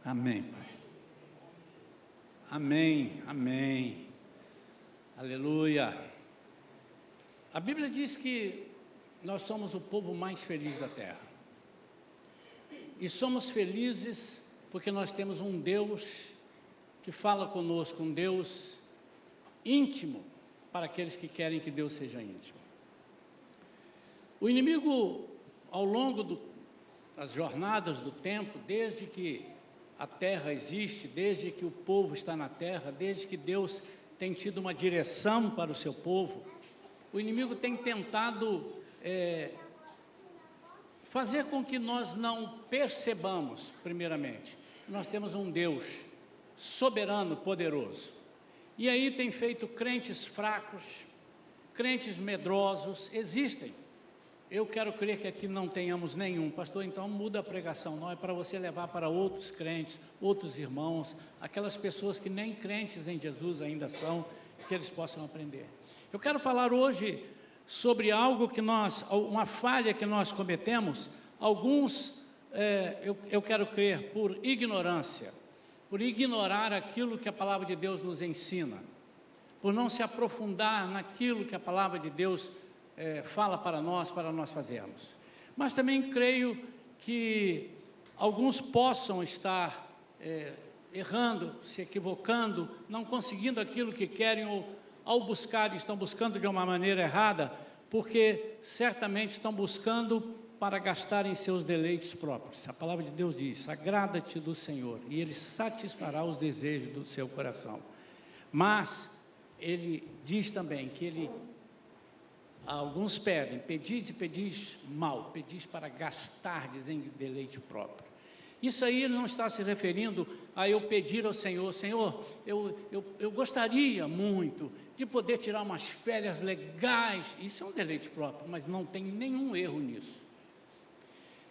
Amém, Pai. Amém, amém. Aleluia. A Bíblia diz que nós somos o povo mais feliz da terra. E somos felizes porque nós temos um Deus que fala conosco, um Deus íntimo para aqueles que querem que Deus seja íntimo. O inimigo, ao longo das jornadas do tempo, desde que a terra existe, desde que o povo está na terra, desde que Deus tem tido uma direção para o seu povo, o inimigo tem tentado fazer com que nós não percebamos, primeiramente, que nós temos um Deus soberano, poderoso. E aí tem feito crentes fracos, crentes medrosos, existem. Eu quero crer que aqui não tenhamos nenhum. Pastor, então muda a pregação, não é para você levar para outros crentes, outros irmãos, aquelas pessoas que nem crentes em Jesus ainda são, que eles possam aprender. Eu quero falar hoje sobre algo que uma falha que nós cometemos, alguns, eu quero crer, por ignorância, por ignorar aquilo que a palavra de Deus nos ensina, por não se aprofundar naquilo que a palavra de Deus fala para nós fazermos. Mas também creio que alguns possam estar errando, se equivocando, não conseguindo aquilo que querem, ou ao buscar, estão buscando de uma maneira errada, porque certamente estão buscando para gastar em seus deleites próprios. A palavra de Deus diz: agrada-te do Senhor, e Ele satisfará os desejos do seu coração. Mas Ele diz também que alguns pedem, pedis e pedis mal, pedis para gastardes em deleite próprio. Isso aí ele não está se referindo a eu pedir ao Senhor: Senhor, eu gostaria muito de poder tirar umas férias legais. Isso é um deleite próprio, mas não tem nenhum erro nisso.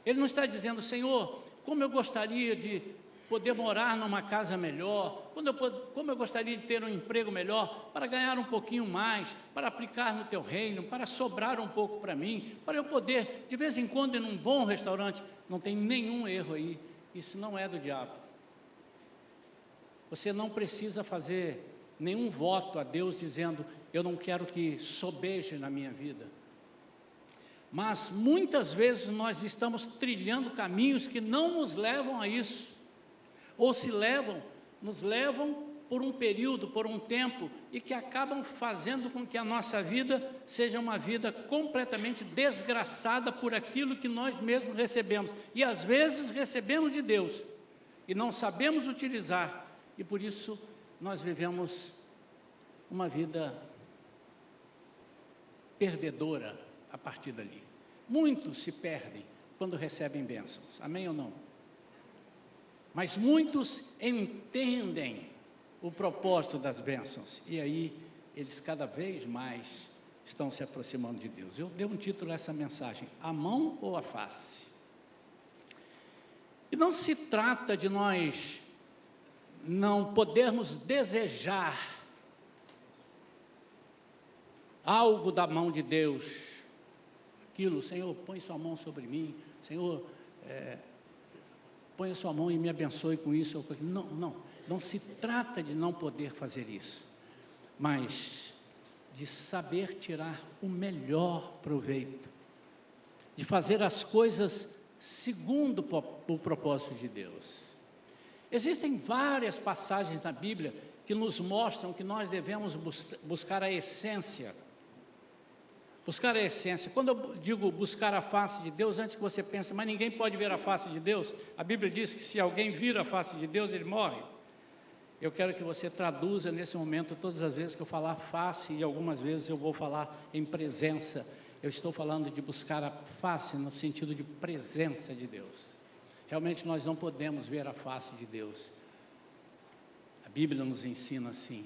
Ele não está dizendo: Senhor, como eu gostaria de poder morar numa casa melhor, como eu gostaria de ter um emprego melhor, para ganhar um pouquinho mais, para aplicar no teu reino, para sobrar um pouco para mim, para eu poder, de vez em quando, ir num bom restaurante. Não tem nenhum erro aí, isso não é do diabo. Você não precisa fazer nenhum voto a Deus dizendo: eu não quero que sobeje na minha vida. Mas muitas vezes nós estamos trilhando caminhos que não nos levam a isso. Ou nos levam por um período, por um tempo, e que acabam fazendo com que a nossa vida seja uma vida completamente desgraçada por aquilo que nós mesmos recebemos. E às vezes recebemos de Deus, e não sabemos utilizar, e por isso nós vivemos uma vida perdedora a partir dali. Muitos se perdem quando recebem bênçãos, amém ou não? Mas muitos entendem o propósito das bênçãos, e aí eles cada vez mais estão se aproximando de Deus. Eu dei um título a essa mensagem: a mão ou a face? E não se trata de nós não podermos desejar algo da mão de Deus, aquilo: Senhor, põe sua mão sobre mim, Senhor, põe a sua mão e me abençoe com isso ou com aquilo. Não se trata de não poder fazer isso, mas de saber tirar o melhor proveito, de fazer as coisas segundo o propósito de Deus. Existem várias passagens na Bíblia que nos mostram que nós devemos buscar a essência. Buscar a essência. Quando eu digo buscar a face de Deus, antes que você pense: mas ninguém pode ver a face de Deus. A Bíblia diz que se alguém vir a face de Deus, ele morre. Eu quero que você traduza nesse momento, todas as vezes que eu falar face, e algumas vezes eu vou falar em presença, eu estou falando de buscar a face no sentido de presença de Deus. Realmente nós não podemos ver a face de Deus. A Bíblia nos ensina assim.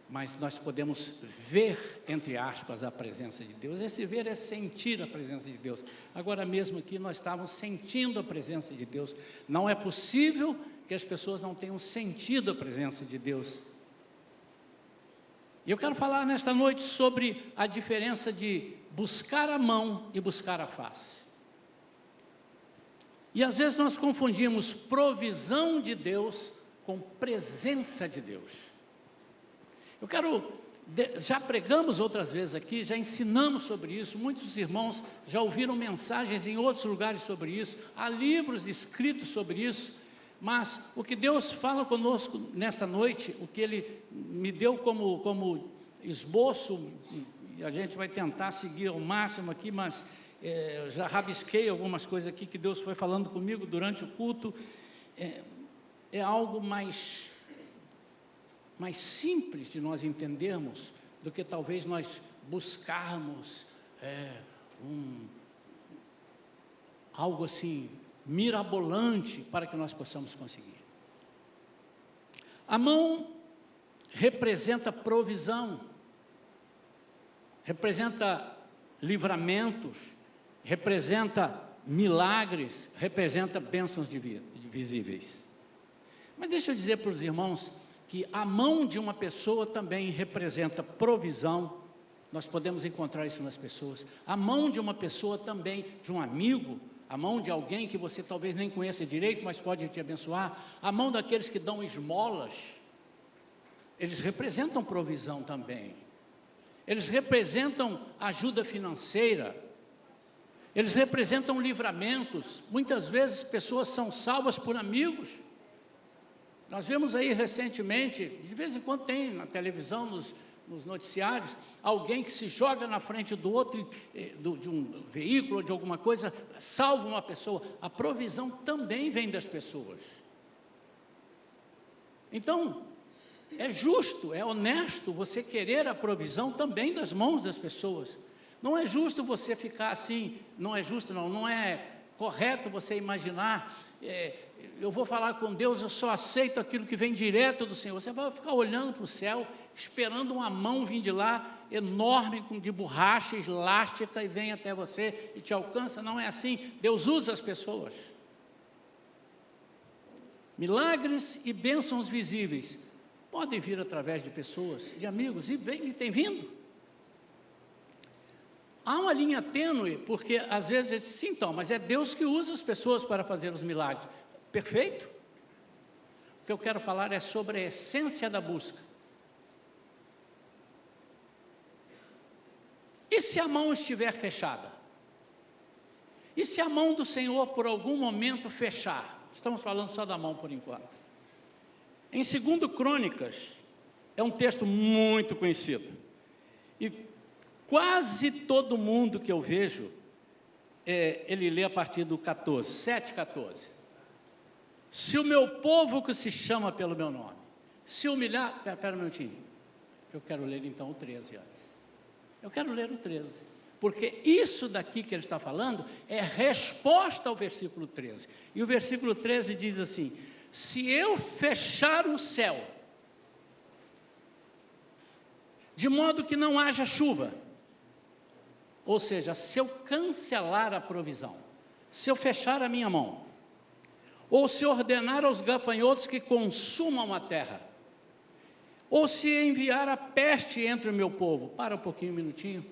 Mas nós podemos ver, entre aspas, a presença de Deus. Esse ver é sentir a presença de Deus. Agora mesmo aqui nós estávamos sentindo a presença de Deus. Não é possível que as pessoas não tenham sentido a presença de Deus. E eu quero falar nesta noite sobre a diferença de buscar a mão e buscar a face. E às vezes nós confundimos provisão de Deus com presença de Deus. Já pregamos outras vezes aqui, já ensinamos sobre isso, muitos irmãos já ouviram mensagens em outros lugares sobre isso, há livros escritos sobre isso, mas o que Deus fala conosco nesta noite, o que Ele me deu como esboço, e a gente vai tentar seguir ao máximo aqui, mas já rabisquei algumas coisas aqui que Deus foi falando comigo durante o culto, é algo mais simples de nós entendermos do que talvez nós buscarmos algo assim mirabolante para que nós possamos conseguir. A mão representa provisão, representa livramentos, representa milagres, representa bênçãos visíveis. Mas deixa eu dizer para os irmãos que a mão de uma pessoa também representa provisão. Nós podemos encontrar isso nas pessoas. A mão de uma pessoa também, de um amigo, a mão de alguém que você talvez nem conheça direito, mas pode te abençoar, a mão daqueles que dão esmolas, eles representam provisão também. Eles representam ajuda financeira, eles representam livramentos. Muitas vezes pessoas são salvas por amigos. Nós vemos aí recentemente, de vez em quando tem na televisão, nos noticiários, alguém que se joga na frente do outro, de um veículo ou de alguma coisa, salva uma pessoa. A provisão também vem das pessoas. Então, é justo, é honesto você querer a provisão também das mãos das pessoas. Não é justo você ficar assim, não é correto você imaginar, eu vou falar com Deus, eu só aceito aquilo que vem direto do Senhor. Você vai ficar olhando para o céu, esperando uma mão vir de lá, enorme, de borracha elástica, e vem até você e te alcança. Não é assim. Deus usa as pessoas. Milagres e bênçãos visíveis podem vir através de pessoas, de amigos, e tem vindo. Há uma linha tênue, porque às vezes sim, então, mas é Deus que usa as pessoas para fazer os milagres. Perfeito? O que eu quero falar é sobre a essência da busca. E se a mão estiver fechada? E se a mão do Senhor por algum momento fechar? Estamos falando só da mão por enquanto. Em 2 Crônicas, é um texto muito conhecido. E quase todo mundo que eu vejo, ele lê a partir do 14, 7:14. Se o meu povo que se chama pelo meu nome, se humilhar... Espera um minutinho. Eu quero ler então o 13 antes. Eu quero ler o 13. Porque isso daqui que ele está falando é resposta ao versículo 13. E o versículo 13 diz assim: se eu fechar o céu, de modo que não haja chuva, ou seja, se eu cancelar a provisão, se eu fechar a minha mão, ou se ordenar aos gafanhotos que consumam a terra, ou se enviar a peste entre o meu povo, para um pouquinho, um minutinho,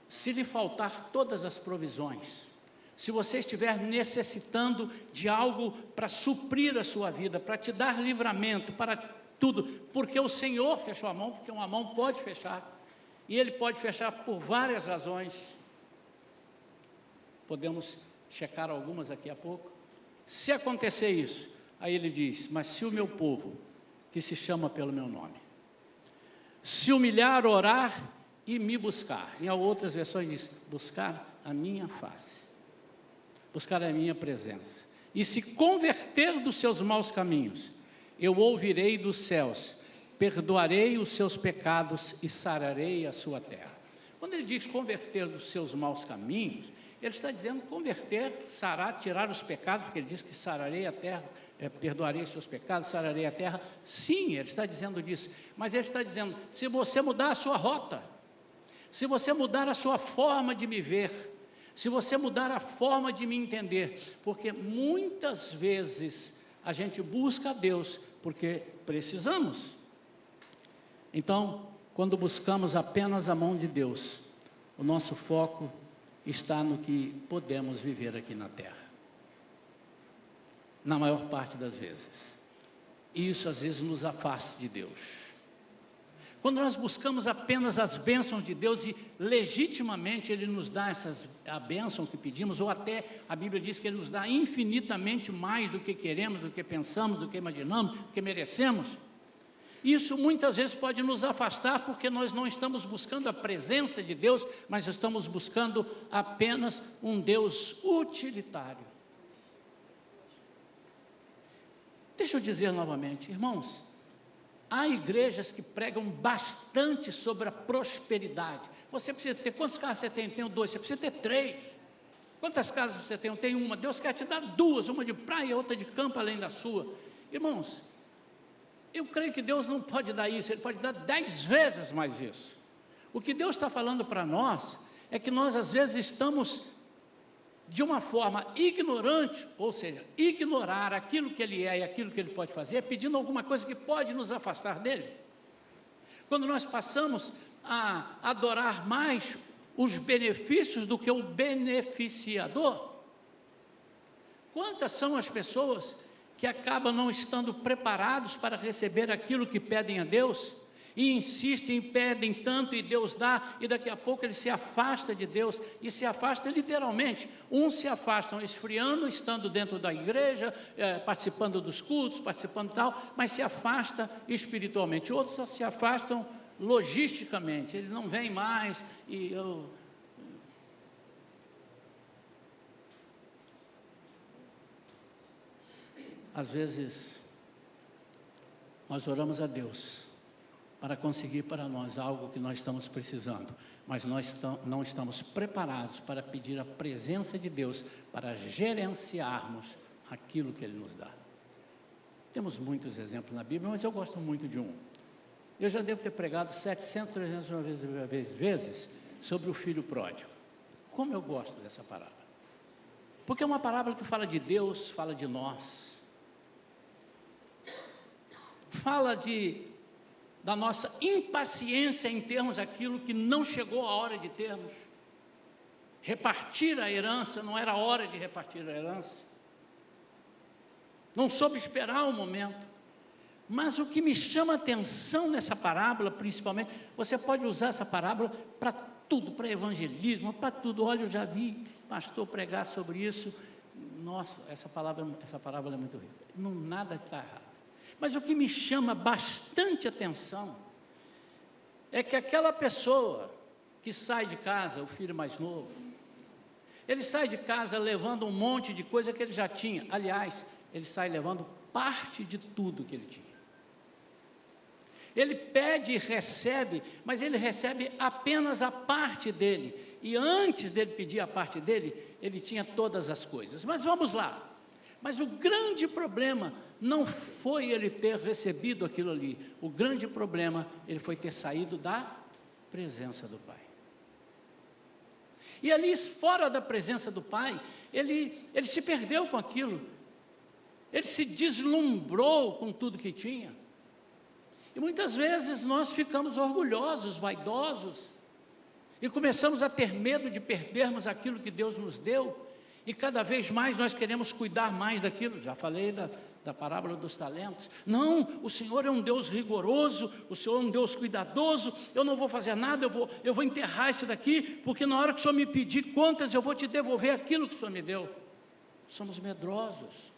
se lhe faltar todas as provisões, se você estiver necessitando de algo para suprir a sua vida, para te dar livramento, para tudo, porque o Senhor fechou a mão, porque uma mão pode fechar, e Ele pode fechar por várias razões, podemos checar algumas daqui a pouco. Se acontecer isso, aí ele diz: mas se o meu povo, que se chama pelo meu nome, se humilhar, orar e me buscar, em outras versões diz, buscar a minha face, buscar a minha presença, e se converter dos seus maus caminhos, eu ouvirei dos céus, perdoarei os seus pecados e sararei a sua terra. Quando ele diz converter dos seus maus caminhos, ele está dizendo converter, sarar, tirar os pecados, porque ele diz que sararei a terra, perdoarei os seus pecados, sararei a terra. Sim, ele está dizendo disso, mas ele está dizendo, se você mudar a sua rota, se você mudar a sua forma de me ver, se você mudar a forma de me entender, porque muitas vezes a gente busca a Deus porque precisamos. Então, quando buscamos apenas a mão de Deus, o nosso foco está no que podemos viver aqui na terra. na maior parte das vezes. E isso às vezes nos afasta de Deus. Quando nós buscamos apenas as bênçãos de Deus e legitimamente Ele nos dá a bênção que pedimos, ou até a Bíblia diz que Ele nos dá infinitamente mais do que queremos, do que pensamos, do que imaginamos, do que merecemos. Isso muitas vezes pode nos afastar porque nós não estamos buscando a presença de Deus, mas estamos buscando apenas um Deus utilitário. Deixa eu dizer novamente, irmãos, há igrejas que pregam bastante sobre a prosperidade. Você precisa ter, quantos carros você tem? Eu tenho 2, você precisa ter 3. Quantas casas você tem? Eu tenho 1. Deus quer te dar 2, uma de praia e outra de campo além da sua. Irmãos, eu creio que Deus não pode dar isso, Ele pode dar 10 vezes mais isso. O que Deus está falando para nós é que nós às vezes estamos de uma forma ignorante, ou seja, ignorar aquilo que Ele é e aquilo que Ele pode fazer, pedindo alguma coisa que pode nos afastar dEle. Quando nós passamos a adorar mais os benefícios do que o beneficiador, quantas são as pessoas que acabam não estando preparados para receber aquilo que pedem a Deus, e insistem, pedem tanto e Deus dá, e daqui a pouco ele se afasta de Deus, e se afasta literalmente. Uns se afastam esfriando, estando dentro da igreja, participando dos cultos, participando tal, mas se afasta espiritualmente. Outros só se afastam logisticamente, eles não vêm mais, Às vezes, nós oramos a Deus para conseguir para nós algo que nós estamos precisando, mas nós não estamos preparados para pedir a presença de Deus, para gerenciarmos aquilo que Ele nos dá. Temos muitos exemplos na Bíblia, mas eu gosto muito de um. Eu já devo ter pregado 700, 300 vezes sobre o filho pródigo. Como eu gosto dessa parábola. Porque é uma parábola que fala de Deus, fala de nós. Fala da nossa impaciência em termos aquilo que não chegou a hora de termos. Repartir a herança, não era hora de repartir a herança. Não soube esperar o momento. Mas o que me chama a atenção nessa parábola, principalmente, você pode usar essa parábola para tudo, para evangelismo, para tudo. Olha, eu já vi pastor pregar sobre isso. Nossa, essa parábola é muito rica. Não, nada está errado. Mas o que me chama bastante atenção é que aquela pessoa que sai de casa, o filho mais novo, ele sai de casa levando um monte de coisa que ele já tinha. Aliás, ele sai levando parte de tudo que ele tinha. Ele pede e recebe, mas ele recebe apenas a parte dele. E antes dele pedir a parte dele, ele tinha todas as coisas. Mas vamos lá. Mas o grande problema não foi ele ter recebido aquilo ali. O grande problema, ele foi ter saído da presença do Pai. E ali, fora da presença do Pai, ele se perdeu com aquilo. Ele se deslumbrou com tudo que tinha. E muitas vezes nós ficamos orgulhosos, vaidosos, e começamos a ter medo de perdermos aquilo que Deus nos deu, e cada vez mais nós queremos cuidar mais daquilo. Já falei da parábola dos talentos. Não, o Senhor é um Deus rigoroso, o Senhor é um Deus cuidadoso, eu não vou fazer nada, eu vou enterrar isso daqui, porque na hora que o Senhor me pedir contas, eu vou te devolver aquilo que o Senhor me deu. Somos medrosos.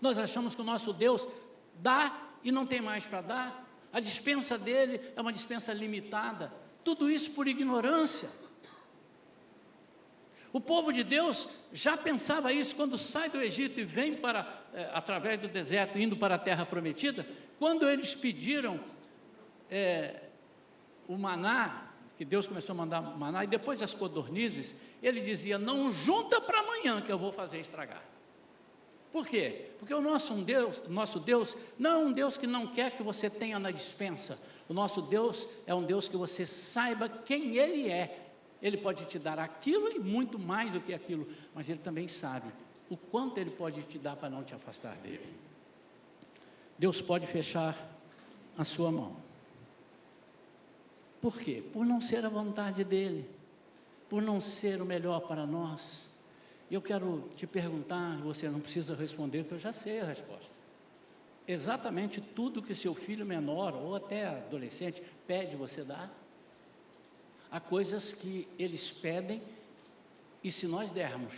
Nós achamos que o nosso Deus dá e não tem mais para dar. A dispensa dele é uma dispensa limitada. Tudo isso por ignorância. O povo de Deus já pensava isso quando sai do Egito e vem através do deserto, indo para a terra prometida. Quando eles pediram o maná, que Deus começou a mandar maná, e depois as codornizes, ele dizia: não junta para amanhã que eu vou fazer estragar. Por quê? Porque o nosso Deus não é um Deus que não quer que você tenha na despensa. O nosso Deus é um Deus que você saiba quem Ele é. Ele pode te dar aquilo e muito mais do que aquilo, mas Ele também sabe o quanto Ele pode te dar para não te afastar dEle. Deus pode fechar a sua mão. Por quê? Por não ser a vontade dEle, por não ser o melhor para nós. Eu quero te perguntar, você não precisa responder, que eu já sei a resposta. Exatamente tudo que seu filho menor, ou até adolescente, pede, você dá? Há coisas que eles pedem, e se nós dermos,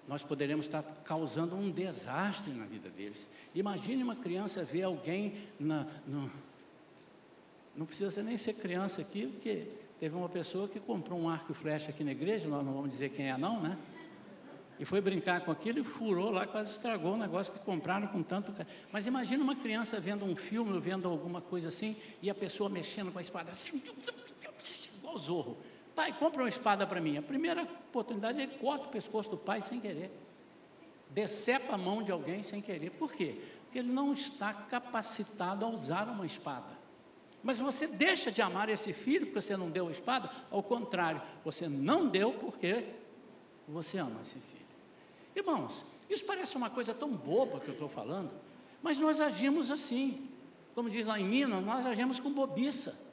nós poderemos estar causando um desastre na vida deles. Imagine uma criança ver alguém não precisa nem ser criança aqui, porque teve uma pessoa que comprou um arco e flecha aqui na igreja, nós não vamos dizer quem é não, né? E foi brincar com aquilo e furou lá, quase estragou o negócio que compraram com tanto... Mas imagina uma criança vendo um filme, ou vendo alguma coisa assim, e a pessoa mexendo com a espada, assim, igual o Zorro. Pai, compra uma espada para mim. A primeira oportunidade, ele corta o pescoço do pai sem querer. Decepa a mão de alguém sem querer. Por quê? Porque ele não está capacitado a usar uma espada. Mas você deixa de amar esse filho porque você não deu a espada? Ao contrário, você não deu porque você ama esse filho. Irmãos, isso parece uma coisa tão boba que eu estou falando, mas nós agimos assim. Como diz lá em Minas, nós agimos com bobiça.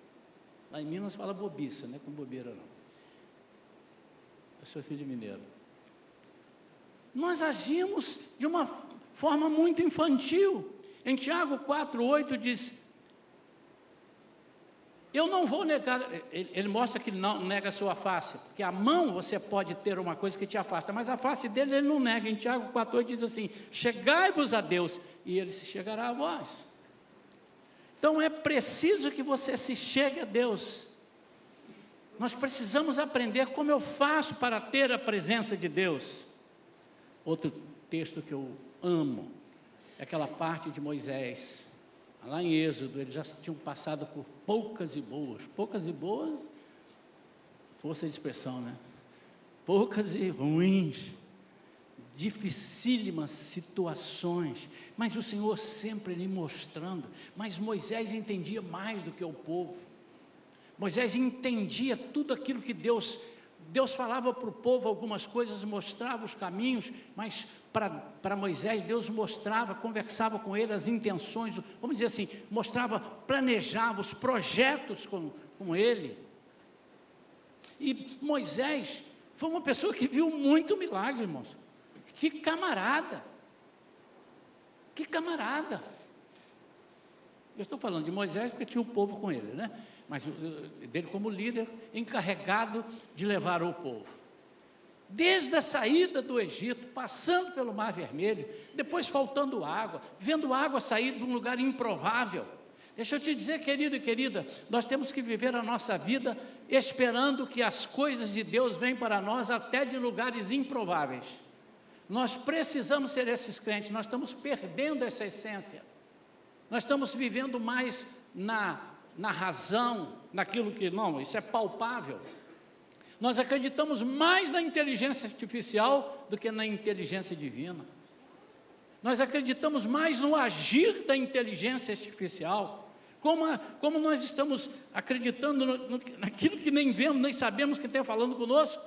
Lá em Minas fala bobiça, não é com bobeira não. Eu sou filho de mineiro. Nós agimos de uma forma muito infantil. Em Tiago 4,8 diz: eu não vou negar, ele mostra que não nega a sua face, porque a mão você pode ter uma coisa que te afasta, mas a face dele ele não nega. Em Tiago 4,8 diz assim: chegai-vos a Deus, e ele se chegará a vós. Então é preciso que você se chegue a Deus. Nós precisamos aprender como eu faço para ter a presença de Deus. Outro texto que eu amo é aquela parte de Moisés. Lá em Êxodo, eles já tinham passado por poucas e boas, força de expressão, né? Poucas e ruins, dificílimas situações, mas o Senhor sempre lhe mostrando. Mas Moisés entendia mais do que o povo. Moisés entendia tudo aquilo que Deus falava para o povo algumas coisas, mostrava os caminhos, mas para Moisés, Deus mostrava, conversava com ele as intenções, vamos dizer assim, mostrava, planejava os projetos com ele. E Moisés foi uma pessoa que viu muito milagre, irmãos. Que camarada! Que camarada! Eu estou falando de Moisés porque tinha o povo com ele, né? Mas dele como líder, encarregado de levar o povo. Desde a saída do Egito, passando pelo Mar Vermelho, depois faltando água, vendo água sair de um lugar improvável. Deixa eu te dizer, querido e querida, nós temos que viver a nossa vida esperando que as coisas de Deus venham para nós até de lugares improváveis. Nós precisamos ser esses crentes, nós estamos perdendo essa essência. Nós estamos vivendo mais na razão, naquilo que, não, isso é palpável. Nós acreditamos mais na inteligência artificial do que na inteligência divina. Nós acreditamos mais no agir da inteligência artificial. Como nós estamos acreditando naquilo que nem vemos, nem sabemos que está falando conosco.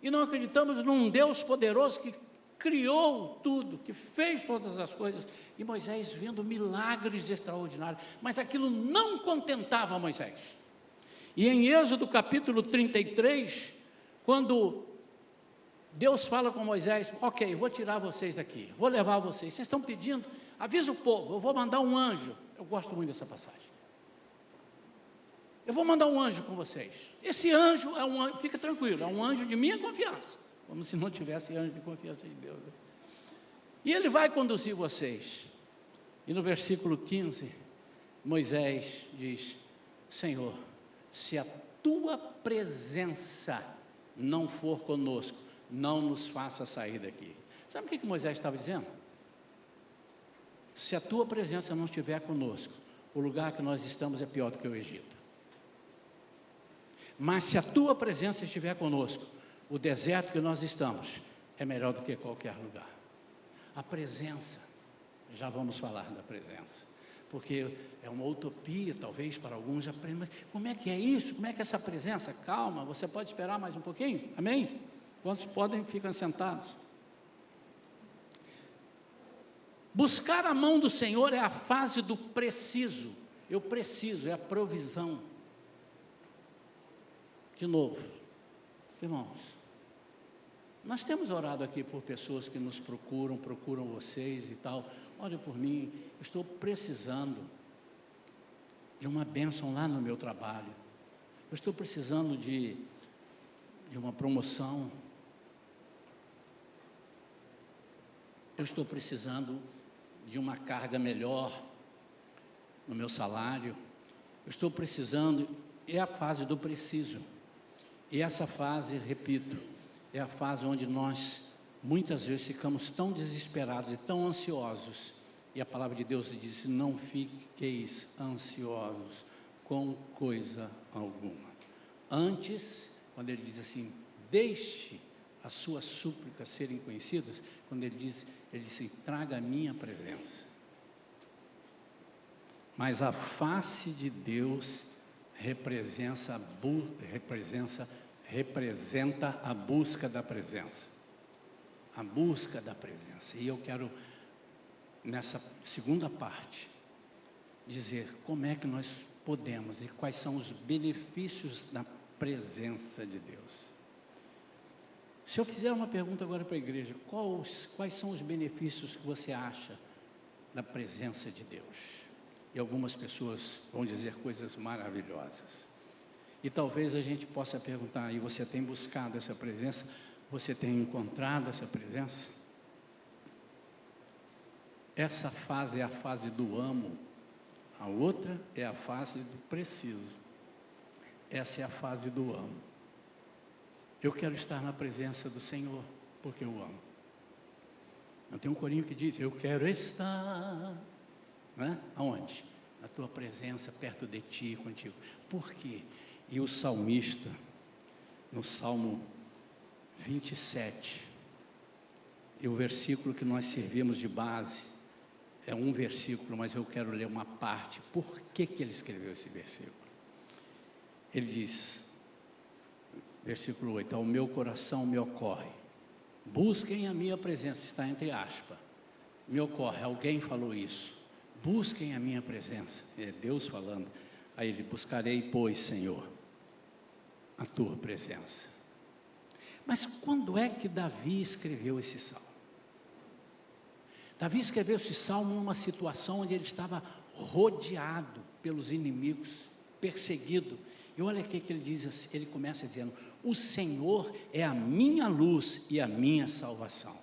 E não acreditamos num Deus poderoso que criou tudo, que fez todas as coisas. E Moisés vendo milagres extraordinários, mas aquilo não contentava Moisés. E em Êxodo capítulo 33, quando Deus fala com Moisés: ok, vou tirar vocês daqui, vou levar vocês estão pedindo, avisa o povo, eu vou mandar um anjo. Eu gosto muito dessa passagem. Eu vou mandar um anjo com vocês. Esse anjo é um anjo, fica tranquilo, é um anjo de minha confiança, como se não tivesse anjo de confiança de Deus, né? E ele vai conduzir vocês. E no versículo 15, Moisés diz: Senhor, se a tua presença não for conosco, não nos faça sair daqui. Sabe o que Moisés estava dizendo? Se a tua presença não estiver conosco, o lugar que nós estamos é pior do que o Egito. Mas se a tua presença estiver conosco, o deserto que nós estamos é melhor do que qualquer lugar. A presença, já vamos falar da presença, porque é uma utopia talvez para alguns, mas como é que é isso? Como é que é essa presença? Calma, você pode esperar mais um pouquinho? Amém? Quantos podem, ficam sentados. Buscar a mão do Senhor é a fase do preciso. Eu preciso, é a provisão. De novo, irmãos, Nós temos orado aqui por pessoas que nos procuram vocês e tal. Olha por mim, eu estou precisando de uma bênção lá no meu trabalho. Eu estou precisando de uma promoção. Eu estou precisando de uma carga melhor no meu salário. Eu estou precisando, é a fase do preciso. E essa fase, repito, é a fase onde nós muitas vezes ficamos tão desesperados e tão ansiosos. E a palavra de Deus diz: não fiqueis ansiosos com coisa alguma. Antes, quando ele diz assim, deixe as suas súplicas serem conhecidas, quando ele diz assim, traga a minha presença. Mas a face de Deus representa a busca da presença. A busca da presença. E eu quero, nessa segunda parte, dizer como é que nós podemos e quais são os benefícios da presença de Deus. Se eu fizer uma pergunta agora para a igreja, quais são os benefícios que você acha da presença de Deus? E algumas pessoas vão dizer coisas maravilhosas. E talvez a gente possa perguntar, e você tem buscado essa presença? Você tem encontrado essa presença? Essa fase é a fase do amo, a outra é a fase do preciso. Essa é a fase do amo. Eu quero estar na presença do Senhor, porque eu amo. Eu tenho um corinho que diz, eu quero estar, né? Aonde? Na tua presença, perto de ti, contigo. Por quê? E o salmista, no Salmo 27, e o versículo que nós servimos de base, é um versículo, mas eu quero ler uma parte. Por que ele escreveu esse versículo? Ele diz, versículo 8, ao meu coração me ocorre, busquem a minha presença, está entre aspas, me ocorre, alguém falou isso, busquem a minha presença, é Deus falando. Aí ele, buscarei, pois, Senhor, a tua presença. Mas quando é que Davi escreveu esse salmo? Davi escreveu esse salmo numa situação onde ele estava rodeado pelos inimigos, perseguido. E olha o que ele diz, ele começa dizendo, o Senhor é a minha luz e a minha salvação.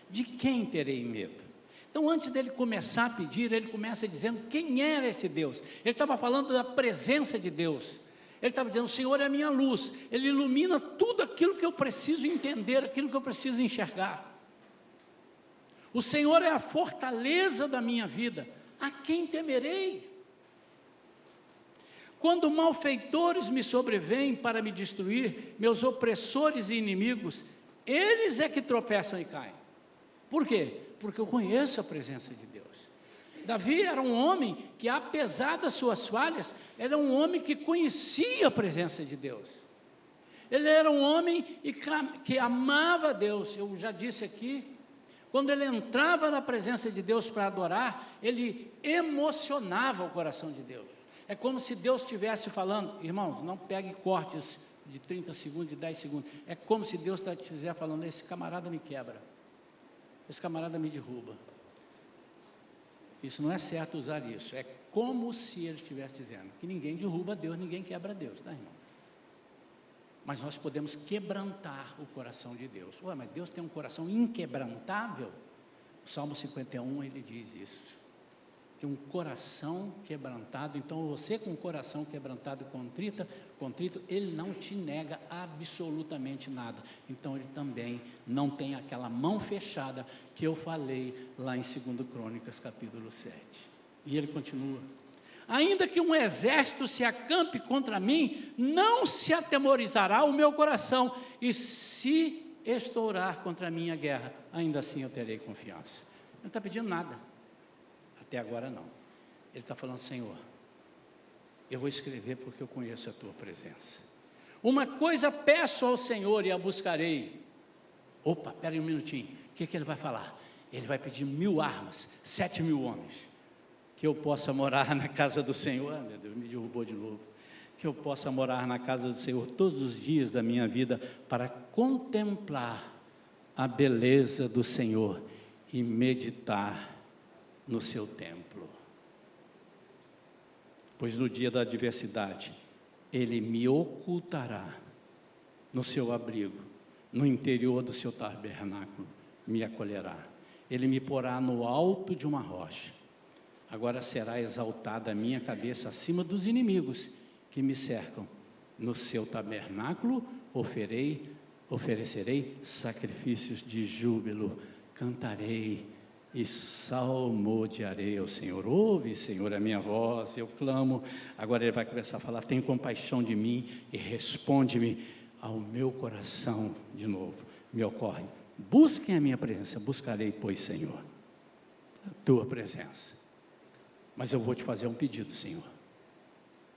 De quem terei medo? Então, antes dele começar a pedir, ele começa dizendo quem era esse Deus. Ele estava falando da presença de Deus. Ele estava dizendo, o Senhor é a minha luz. Ele ilumina tudo aquilo que eu preciso entender, aquilo que eu preciso enxergar. O Senhor é a fortaleza da minha vida. A quem temerei? Quando malfeitores me sobrevêm para me destruir, meus opressores e inimigos, eles é que tropeçam e caem. Por quê? Porque eu conheço a presença de Deus. Davi era um homem que, apesar das suas falhas, era um homem que conhecia a presença de Deus. Ele era um homem que amava a Deus. Eu já disse aqui, quando ele entrava na presença de Deus para adorar, ele emocionava o coração de Deus. É como se Deus estivesse falando, irmãos, não pegue cortes de 30 segundos, de 10 segundos. É como se Deus estivesse falando, esse camarada me quebra, esse camarada me derruba. Isso não é certo usar isso. É como se ele estivesse dizendo que ninguém derruba Deus, ninguém quebra Deus, tá, irmão? Mas nós podemos quebrantar o coração de Deus. Ué, mas Deus tem um coração inquebrantável? O Salmo 51, ele diz isso. Que um coração quebrantado, então você com um coração quebrantado e contrito, ele não te nega absolutamente nada. Então ele também não tem aquela mão fechada que eu falei lá em 2 Crônicas, capítulo 7. E ele continua. Ainda que um exército se acampe contra mim, não se atemorizará o meu coração, e se estourar contra mim a guerra, ainda assim eu terei confiança. Ele não está pedindo nada, até agora não. Ele está falando, Senhor, eu vou escrever porque eu conheço a tua presença. Uma coisa peço ao Senhor e a buscarei. Opa, espera aí um minutinho, o que ele vai falar? Ele vai pedir 1000 armas, 7.000 homens. Que eu possa morar na casa do Senhor, meu Deus, me derrubou de novo, que eu possa morar na casa do Senhor todos os dias da minha vida, para contemplar a beleza do Senhor e meditar no seu templo. Pois no dia da adversidade, Ele me ocultará no seu abrigo, no interior do seu tabernáculo, me acolherá. Ele me porá no alto de uma rocha. Agora será exaltada a minha cabeça acima dos inimigos que me cercam. No seu tabernáculo oferecerei sacrifícios de júbilo, cantarei e salmodiarei ao Senhor. Ouve, Senhor, a minha voz, eu clamo. Agora ele vai começar a falar: tem compaixão de mim e responde-me ao meu coração. De novo, me ocorre: busquem a minha presença. Buscarei, pois, Senhor, a tua presença. Mas eu vou te fazer um pedido, Senhor: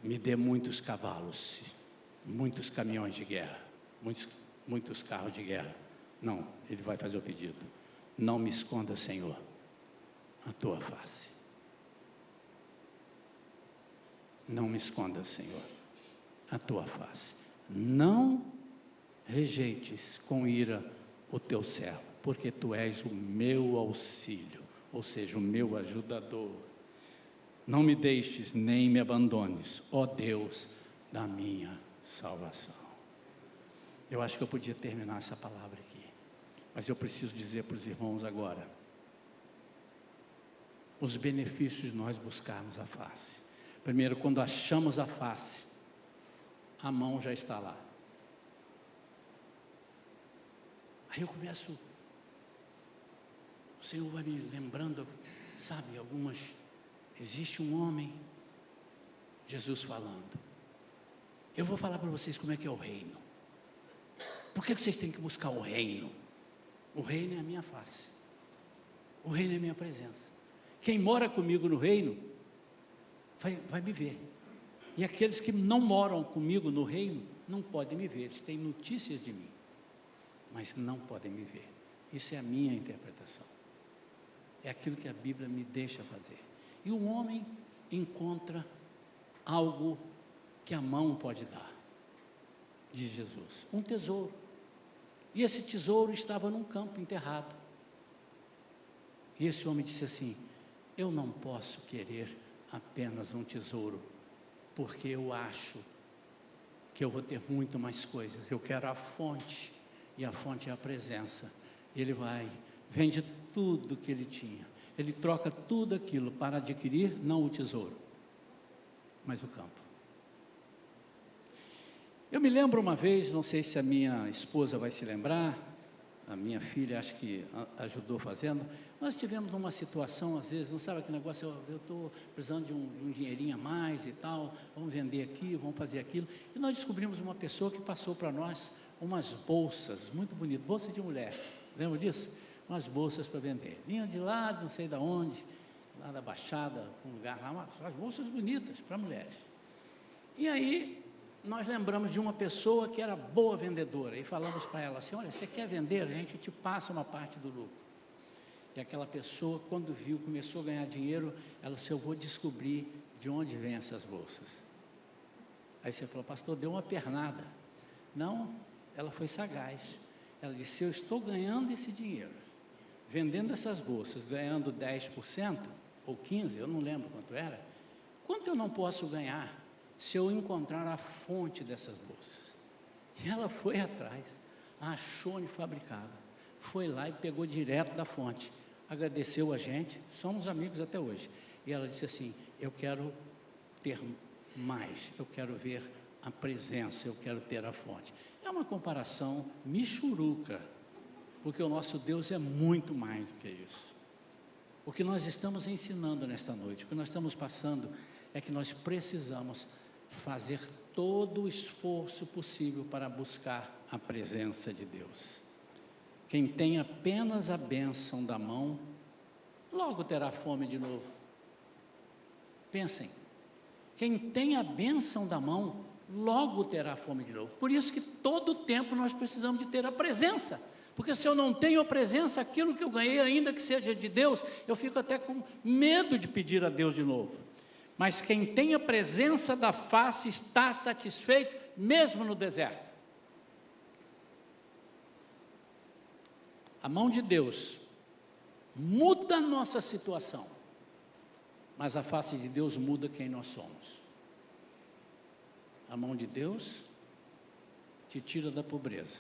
me dê muitos cavalos, muitos caminhões de guerra, muitos carros de guerra. Não, ele vai fazer o pedido: não me esconda, Senhor, a tua face. Não me esconda, Senhor, a tua face. Não rejeites com ira o teu servo, porque tu és o meu auxílio, ou seja, o meu ajudador. Não me deixes nem me abandones, ó Deus da minha salvação. Eu acho que eu podia terminar essa palavra aqui, mas eu preciso dizer para os irmãos agora os benefícios de nós buscarmos a face. Primeiro, quando achamos a face, a mão já está lá. Aí eu começo, o Senhor vai me lembrando, sabe, existe um homem, Jesus falando. Eu vou falar para vocês como é que é o reino. Por que vocês têm que buscar o reino? O reino é a minha face. O reino é a minha presença. Quem mora comigo no reino, vai me ver. E aqueles que não moram comigo no reino, não podem me ver. Eles têm notícias de mim, mas não podem me ver. Isso é a minha interpretação. É aquilo que a Bíblia me deixa fazer. E o homem encontra algo que a mão pode dar, diz Jesus, um tesouro. E esse tesouro estava num campo enterrado. E esse homem disse assim: eu não posso querer apenas um tesouro, porque eu acho que eu vou ter muito mais coisas. Eu quero a fonte, e a fonte é a presença. Ele vende tudo que ele tinha. Ele troca tudo aquilo para adquirir, não o tesouro, mas o campo. Eu me lembro uma vez, não sei se a minha esposa vai se lembrar, a minha filha acho que ajudou fazendo, nós tivemos uma situação, às vezes, não sabe aquele negócio, eu estou precisando de um dinheirinho a mais e tal, vamos vender aqui, vamos fazer aquilo, e nós descobrimos uma pessoa que passou para nós umas bolsas, muito bonitas, bolsa de mulher, lembra disso? Umas bolsas para vender, vinham de lá, não sei de onde, lá da Baixada, um lugar lá, umas bolsas bonitas para mulheres. E aí, nós lembramos de uma pessoa que era boa vendedora, e falamos para ela assim: olha, você quer vender? A gente te passa uma parte do lucro. E aquela pessoa, quando viu, começou a ganhar dinheiro, ela disse: eu vou descobrir de onde vêm essas bolsas. Aí você falou: pastor, deu uma pernada. Não, ela foi sagaz. Ela disse: eu estou ganhando esse dinheiro, vendendo essas bolsas, ganhando 10% ou 15%, eu não lembro quanto era, quanto eu não posso ganhar se eu encontrar a fonte dessas bolsas? E ela foi atrás, achou onde fabricava, foi lá e pegou direto da fonte, agradeceu a gente, somos amigos até hoje, e ela disse assim: eu quero ter mais, eu quero ver a presença, eu quero ter a fonte. É uma comparação michuruca, porque o nosso Deus é muito mais do que isso. O que nós estamos ensinando nesta noite, o que nós estamos passando, é que nós precisamos fazer todo o esforço possível para buscar a presença de Deus. Quem tem apenas a bênção da mão, logo terá fome de novo. Pensem, quem tem a bênção da mão, logo terá fome de novo. Por isso que todo tempo nós precisamos de ter a presença, porque se eu não tenho a presença, aquilo que eu ganhei, ainda que seja de Deus, eu fico até com medo de pedir a Deus de novo. Mas quem tem a presença da face está satisfeito, mesmo no deserto. A mão de Deus muda a nossa situação, mas a face de Deus muda quem nós somos. A mão de Deus te tira da pobreza,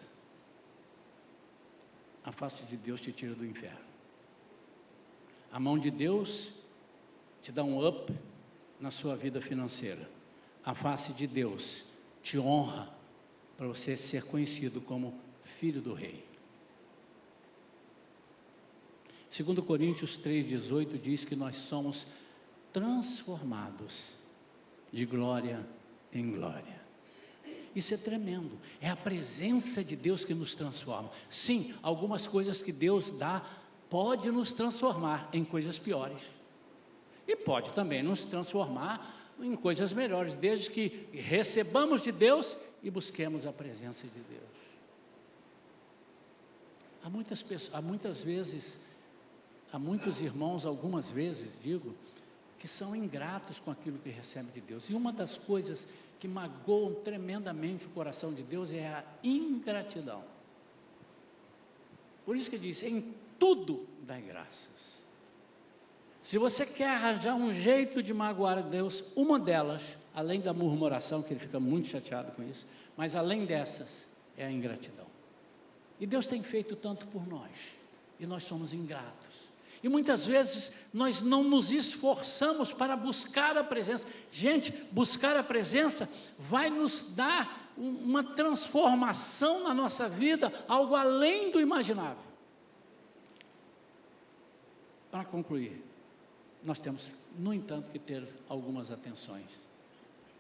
a face de Deus te tira do inferno. A mão de Deus te dá um up na sua vida financeira. A face de Deus te honra para você ser conhecido como filho do rei. 2 Coríntios 3,18 diz que nós somos transformados de glória em glória. Isso é tremendo, é a presença de Deus que nos transforma. Sim, algumas coisas que Deus dá pode nos transformar em coisas piores, e pode também nos transformar em coisas melhores, desde que recebamos de Deus e busquemos a presença de Deus. Há muitos irmãos, algumas vezes, digo, que são ingratos com aquilo que recebem de Deus, e uma das coisas que magoam tremendamente o coração de Deus é a ingratidão. Por isso que diz, em tudo dai graças. Se você quer arranjar um jeito de magoar a Deus, uma delas, além da murmuração, que ele fica muito chateado com isso, mas além dessas, é a ingratidão. E Deus tem feito tanto por nós, e nós somos ingratos. E muitas vezes nós não nos esforçamos para buscar a presença. Gente, buscar a presença vai nos dar uma transformação na nossa vida, algo além do imaginável. Para concluir, nós temos, no entanto, que ter algumas atenções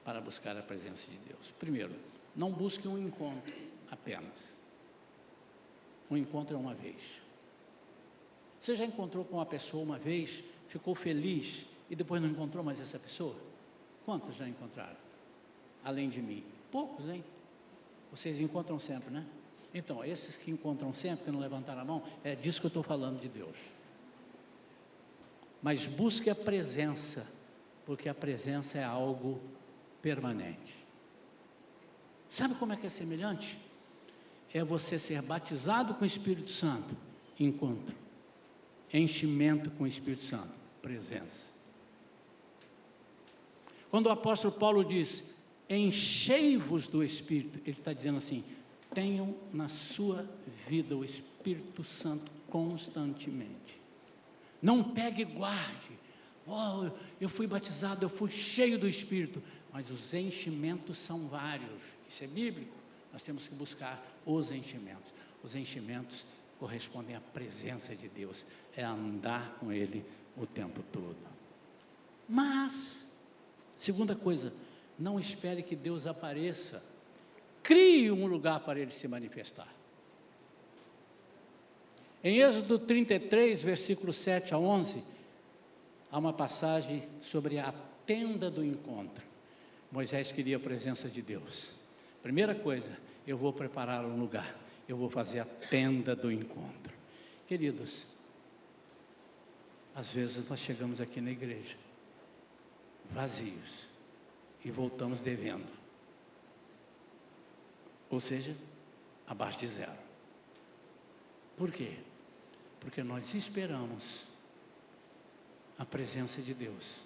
para buscar a presença de Deus. Primeiro, não busque um encontro apenas. Um encontro é uma vez. Você já encontrou com uma pessoa uma vez, ficou feliz e depois não encontrou mais essa pessoa? Quantos já encontraram? Além de mim? Poucos, hein? Vocês encontram sempre, né? Então, esses que encontram sempre, que não levantaram a mão, é disso que eu estou falando de Deus. Mas busque a presença, porque a presença é algo permanente. Sabe como é que é semelhante? É você ser batizado com o Espírito Santo, encontro. Enchimento com o Espírito Santo, presença. Quando o apóstolo Paulo diz, enchei-vos do Espírito, ele está dizendo assim, tenham na sua vida o Espírito Santo constantemente. Não pegue e guarde, eu fui batizado, eu fui cheio do Espírito, mas os enchimentos são vários, isso é bíblico, nós temos que buscar os enchimentos. Os enchimentos correspondem à presença de Deus, é andar com Ele o tempo todo. Mas, segunda coisa, não espere que Deus apareça, crie um lugar para Ele se manifestar. Em Êxodo 33, versículos 7 a 11, há uma passagem sobre a tenda do encontro. Moisés queria a presença de Deus. Primeira coisa, eu vou preparar um lugar, eu vou fazer a tenda do encontro. Queridos, às vezes nós chegamos aqui na igreja, vazios, e voltamos devendo. Ou seja, abaixo de zero. Por quê? Porque nós esperamos a presença de Deus,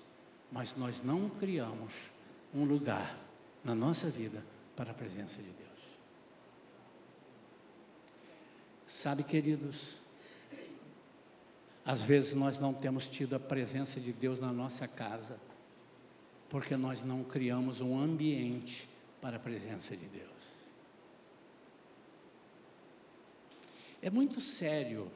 mas nós não criamos um lugar na nossa vida para a presença de Deus. Sabe, queridos, às vezes nós não temos tido a presença de Deus na nossa casa, porque nós não criamos um ambiente para a presença de Deus. É muito sério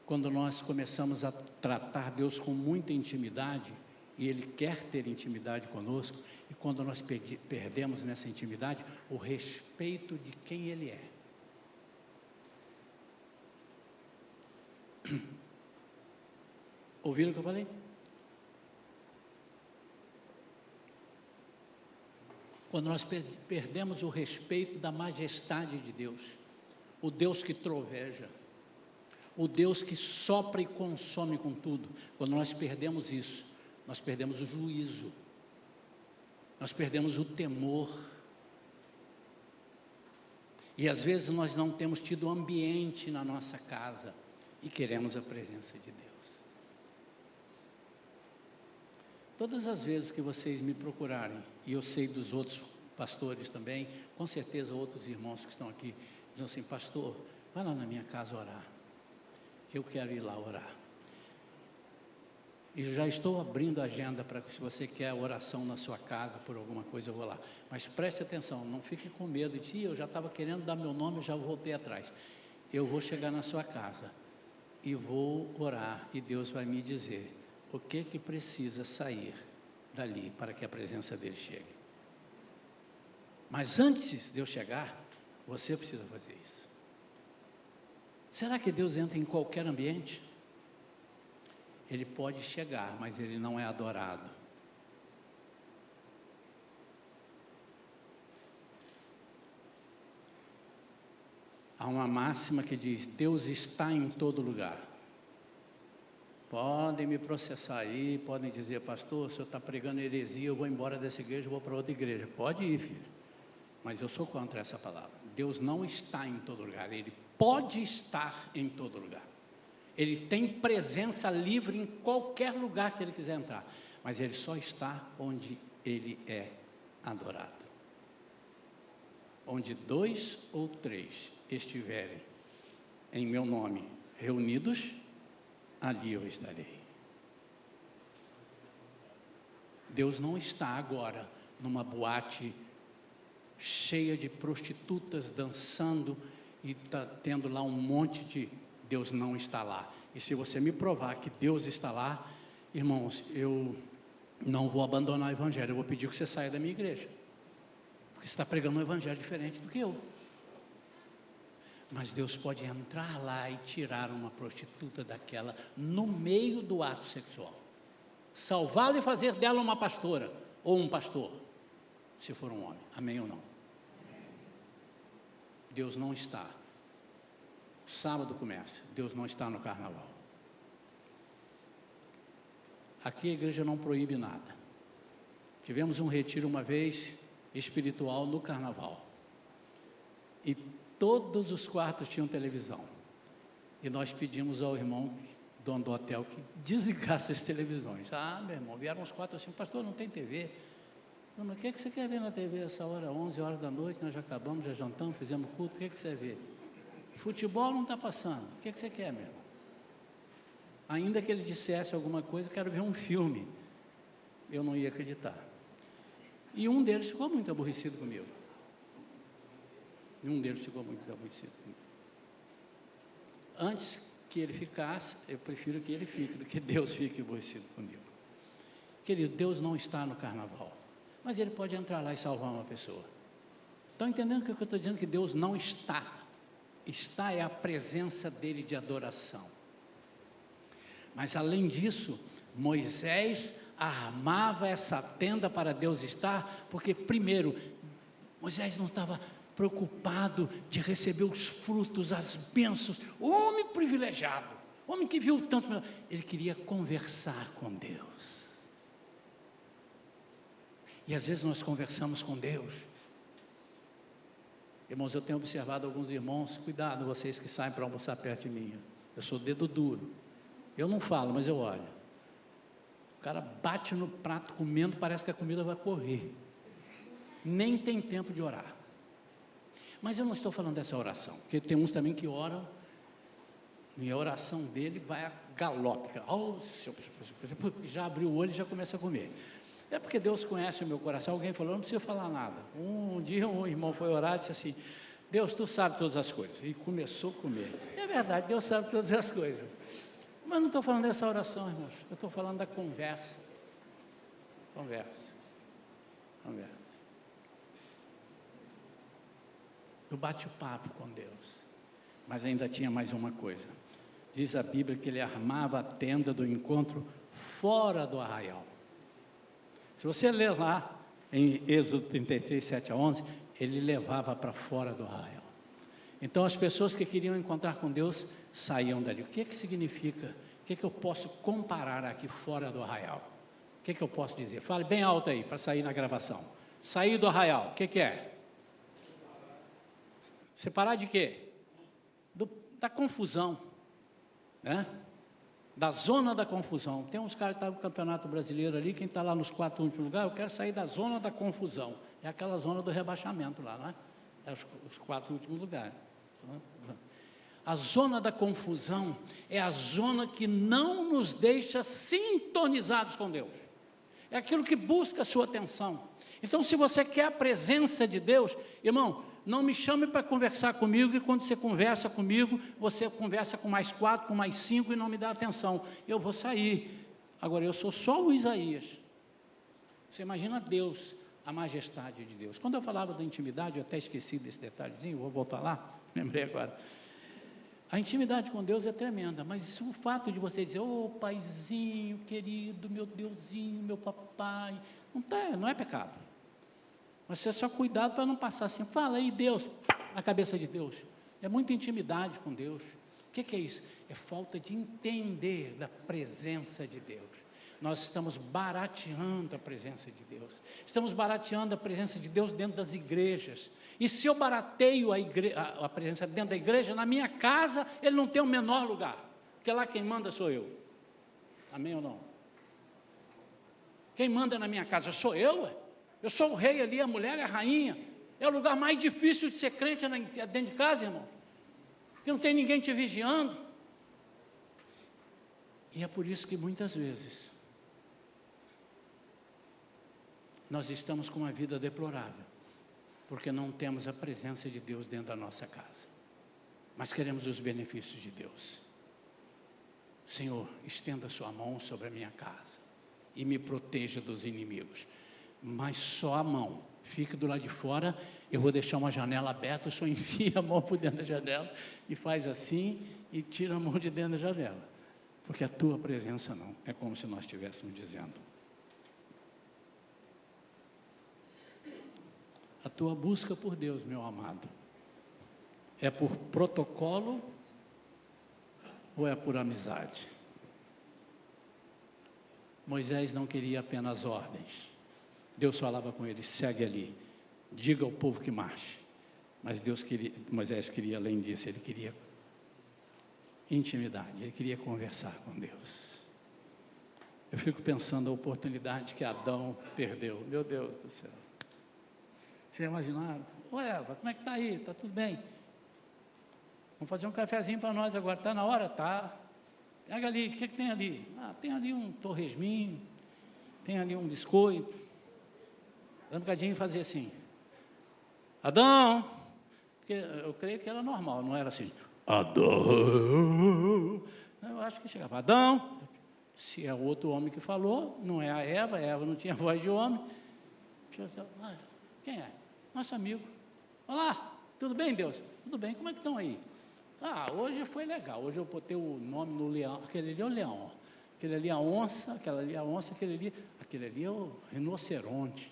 quando nós começamos a tratar Deus com muita intimidade, e Ele quer ter intimidade conosco, e quando nós perdemos nessa intimidade o respeito de quem Ele é. Ouviram o que eu falei? Quando nós perdemos o respeito da majestade de Deus, o Deus que troveja, o Deus que sopra e consome com tudo, quando nós perdemos isso, nós perdemos o juízo, nós perdemos o temor. E às vezes nós não temos tido ambiente na nossa casa e queremos a presença de Deus. Todas as vezes que vocês me procurarem, e eu sei dos outros pastores também, com certeza outros irmãos que estão aqui, dizem assim: pastor, vai lá na minha casa orar. Eu quero ir lá orar. E já estou abrindo a agenda para que, se você quer oração na sua casa por alguma coisa, eu vou lá. Mas preste atenção, não fique com medo de: eu já estava querendo dar meu nome, já voltei atrás. Eu vou chegar na sua casa e vou orar, e Deus vai me dizer o que precisa sair dali para que a presença dele chegue. Mas antes de eu chegar, você precisa fazer isso. Será que Deus entra em qualquer ambiente? Ele pode chegar, mas ele não é adorado. Há uma máxima que diz: Deus está em todo lugar. Podem me processar aí, podem dizer: pastor, o senhor está pregando heresia, eu vou embora dessa igreja, vou para outra igreja. Pode ir, filho, mas eu sou contra essa palavra. Deus não está em todo lugar, Ele pode estar em todo lugar. Ele tem presença livre em qualquer lugar que Ele quiser entrar, mas Ele só está onde Ele é adorado. Onde 2 ou 3 estiverem em meu nome reunidos, ali eu estarei. Deus não está agora numa boate cheia de prostitutas dançando e está tendo lá um monte de... Deus não está lá. E se você me provar que Deus está lá, irmãos, eu não vou abandonar o evangelho, eu vou pedir que você saia da minha igreja, porque você está pregando um evangelho diferente do que eu. Mas Deus pode entrar lá e tirar uma prostituta daquela no meio do ato sexual, salvá-la e fazer dela uma pastora ou um pastor, se for um homem. Amém ou não? Deus não está. Sábado começa, Deus não está no carnaval. Aqui a igreja não proíbe nada. Tivemos um retiro uma vez espiritual no carnaval, e todos os quartos tinham televisão, e nós pedimos ao irmão, dono do hotel, que desligasse as televisões. Meu irmão, vieram uns 4 assim: pastor, não tem TV. Não, mas o que é que você quer ver na TV essa hora, 11 horas da noite, nós já acabamos, já jantamos, fizemos culto, o que é que você vê? Futebol não está passando, o que é que você quer, meu irmão? Ainda que ele dissesse alguma coisa: eu quero ver um filme, eu não ia acreditar. E um deles ficou muito aborrecido comigo. Antes que ele ficasse, eu prefiro que ele fique do que Deus fique aborrecido comigo. Querido, Deus não está no carnaval, mas Ele pode entrar lá e salvar uma pessoa. Estão entendendo o que eu estou dizendo? Que Deus não está. Está é a presença dEle de adoração. Mas além disso, Moisés armava essa tenda para Deus estar, porque primeiro, Moisés não estava preocupado de receber os frutos, as bênçãos. Homem privilegiado, homem que viu tanto, ele queria conversar com Deus. E às vezes nós conversamos com Deus. Irmãos, eu tenho observado alguns irmãos: cuidado vocês que saem para almoçar perto de mim, eu sou dedo duro, eu não falo, mas eu olho. O cara bate no prato comendo, parece que a comida vai correr, nem tem tempo de orar. Mas eu não estou falando dessa oração, porque tem uns também que oram, e a oração dele vai a galope, já abriu o olho e já começa a comer. É porque Deus conhece o meu coração. Alguém falou: não precisa falar nada. Um dia um irmão foi orar e disse assim: Deus, tu sabe todas as coisas. E começou a comer. É verdade, Deus sabe todas as coisas. Mas não estou falando dessa oração, irmãos. Eu estou falando da conversa. Conversa. Do bate-papo com Deus. Mas ainda tinha mais uma coisa. Diz a Bíblia que ele armava a tenda do encontro fora do arraial. Se você ler lá em Êxodo 33, 7 a 11, ele levava para fora do arraial. Então as pessoas que queriam encontrar com Deus saíam dali. O que significa? O que eu posso comparar aqui fora do arraial? O que eu posso dizer? Fale bem alto aí para sair na gravação. Sair do arraial, o que é? Separar de quê? Da confusão, né? Da zona da confusão. Tem uns caras que estão no Campeonato Brasileiro ali, quem está lá nos 4 últimos lugares, eu quero sair da zona da confusão. É aquela zona do rebaixamento lá, não é? É os 4 últimos lugares. A zona da confusão é a zona que não nos deixa sintonizados com Deus. É aquilo que busca a sua atenção. Então, se você quer a presença de Deus, irmão, não me chame para conversar comigo, e quando você conversa comigo, você conversa com mais 4, com mais 5 e não me dá atenção. Eu vou sair. Agora, eu sou só o Isaías. Você imagina Deus, a majestade de Deus. Quando eu falava da intimidade, eu até esqueci desse detalhezinho, vou voltar lá, lembrei agora. A intimidade com Deus é tremenda, mas o fato de você dizer, ô paizinho querido, meu Deusinho, meu papai, não é pecado. Mas você só cuidado para não passar assim, fala aí Deus, na cabeça de Deus. É muita intimidade com Deus. O que é isso? É falta de entender da presença de Deus. Nós estamos barateando a presença de Deus. Estamos barateando a presença de Deus dentro das igrejas. E se eu barateio a presença dentro da igreja, na minha casa, ele não tem o menor lugar. Porque lá quem manda sou eu. Amém ou não? Quem manda na minha casa sou eu, ué. Eu sou o rei ali, a mulher é a rainha. É o lugar mais difícil de ser crente dentro de casa, irmão. Porque não tem ninguém te vigiando. E é por isso que muitas vezes nós estamos com uma vida deplorável, porque não temos a presença de Deus dentro da nossa casa, mas queremos os benefícios de Deus. Senhor, estenda a sua mão sobre a minha casa e me proteja dos inimigos, mas só a mão, fique do lado de fora, eu vou deixar uma janela aberta, o Senhor enfia a mão por dentro da janela e faz assim e tira a mão de dentro da janela, porque a tua presença não, é como se nós estivéssemos dizendo. A tua busca por Deus, meu amado, é por protocolo ou é por amizade? Moisés não queria apenas ordens. Deus falava com ele, segue ali, diga ao povo que marche. Mas Moisés queria, além disso, ele queria intimidade, ele queria conversar com Deus. Eu fico pensando a oportunidade que Adão perdeu, meu Deus do céu. Você imaginaram? Ô Eva, como é que está aí? Está tudo bem? Vamos fazer um cafezinho para nós agora, está na hora? Tá. Pega ali, o que tem ali? Tem ali um torresminho, tem ali um biscoito. Dá um bocadinho e fazer assim. Adão, porque eu creio que era normal, não era assim. Adão, eu acho que chegava, Adão, se é outro homem que falou, não é a Eva não tinha voz de homem. Quem é? Nosso amigo. Olá, tudo bem, Deus? Tudo bem, como é que estão aí? Hoje foi legal, hoje eu botei o nome no leão, aquele ali é o leão, aquele ali é a onça, aquela ali é a onça, aquele ali é o rinoceronte.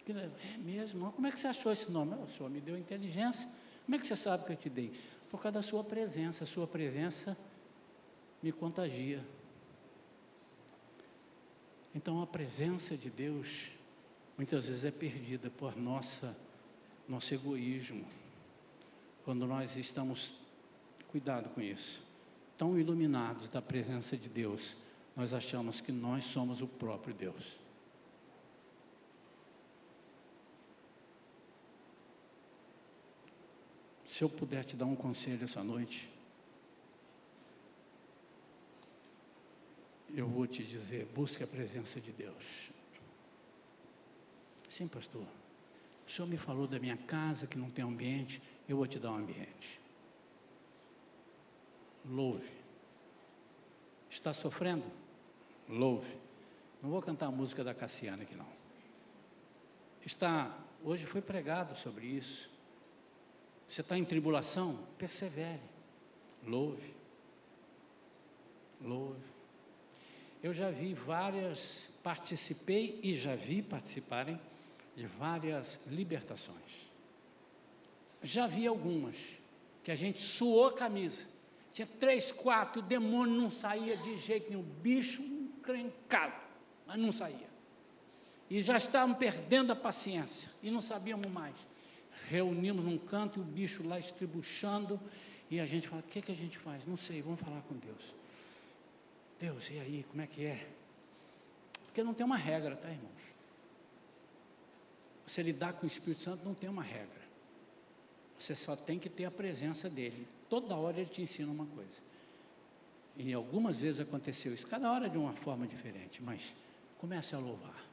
É mesmo? Como é que você achou esse nome? O Senhor me deu inteligência. Como é que você sabe que eu te dei? Por causa da sua presença. A sua presença me contagia. Então a presença de Deus muitas vezes é perdida por nosso egoísmo. Quando nós estamos, cuidado com isso, tão iluminados da presença de Deus, nós achamos que nós somos o próprio Deus. Se eu puder te dar um conselho essa noite, eu vou te dizer, busque a presença de Deus. Sim, pastor, o senhor me falou da minha casa que não tem ambiente, eu vou te dar um ambiente. Louve. Está sofrendo? Louve. Não vou cantar a música da Cassiana aqui não. Hoje foi pregado sobre isso. Você está em tribulação? Persevere. Louve. Louve. Eu já vi participei e já vi participarem de várias libertações. Já vi algumas, que a gente suou a camisa. Tinha 3, 4, o demônio não saía de jeito nenhum, bicho encrencado, mas não saía. E já estavam perdendo a paciência, e não sabíamos mais. reunimos num canto e o bicho lá estribuchando, e a gente fala, o que a gente faz? Não sei, vamos falar com Deus. Deus, e aí, como é que é? Porque não tem uma regra, tá, irmãos? Você lidar com o Espírito Santo não tem uma regra. Você só tem que ter a presença dele. Toda hora ele te ensina uma coisa. E algumas vezes aconteceu isso, cada hora de uma forma diferente, mas comece a louvar.